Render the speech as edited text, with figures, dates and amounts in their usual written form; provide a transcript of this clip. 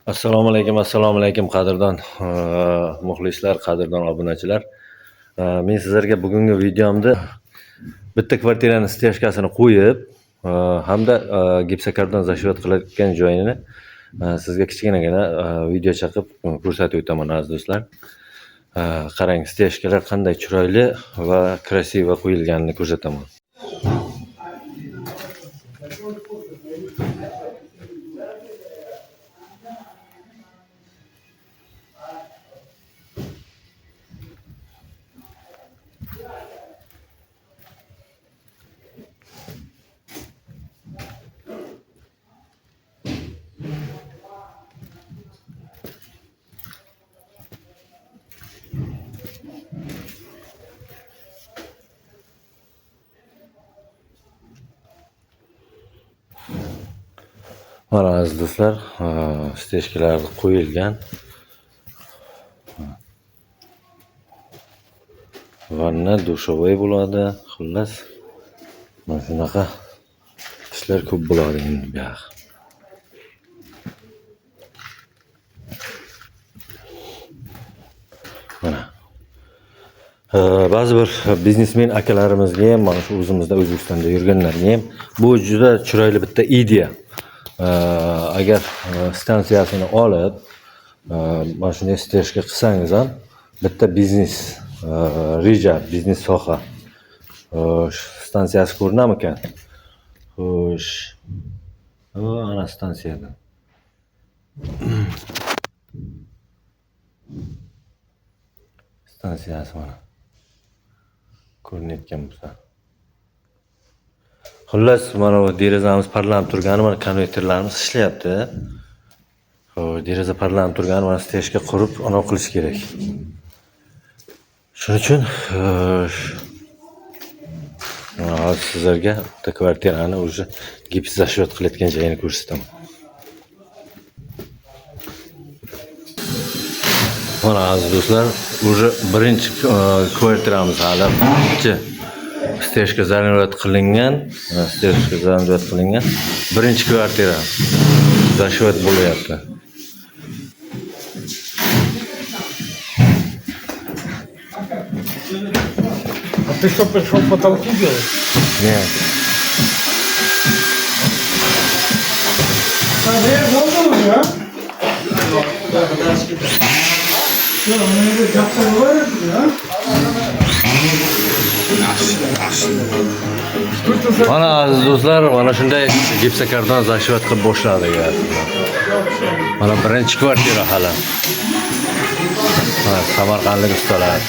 Assalomu alaykum qadrdon muxlislar, qadrdon obunachilar. Men sizlarga bugungi videomda bitta kvartirani stejkasini qo'yib, hamda gipsokardon zashyot qilayotgan joyini sizga kichkinagina video chaqib ko'rsatib o'taman aziz do'stlar. Qarang, stejkalar qanday chiroyli va krasiva qo'yilganini ko'rsataman. Mana aziz do'stlar, stejkalar qo'yilgan. Vanna, dushovoy bo'ladi. Xullas, mana shunaqa ishlar ko'p bo'ladi endi bu yoq. Mana ba'zi bir biznesmen akalarimizga ham, mana shu o'zimizda O'zbekistonda yurganlarga ham bu juda chiroyli bitta ideya. Agar stansiyasini olib, mana shunday stejka qilsangiz ham bitta biznes reja, biznes soha. Stansiyasi ko'rinamikan? Xo'sh. Ana stansiyada. Stansiyasi mana. Ko'rinayotgan bo'lsa. Xullas, mana bu derazamiz parlanib turgani, mana konverterlarimiz ishlayapti. Xo'sh, deraza parlanib turgani, mana stejka qurib, anav qilish kerak. Shuning uchun hozir sizlarga bitta kvartirani o'zi gips zashyot qilayotgan joyini ko'rsataman. Mana aziz do'stlar, o'zi birinchi kvartiramiz hali stejka zaryad qilingan, birinchi kvartira zashyot bo'lyapti. А ты что, пришел потолки делать? Нет. Mana aziz do'stlar, mana shunday gipsokardon zashyot qilib boshladik. Mana birinchi kvartira hali. Samarqandlik ustalar.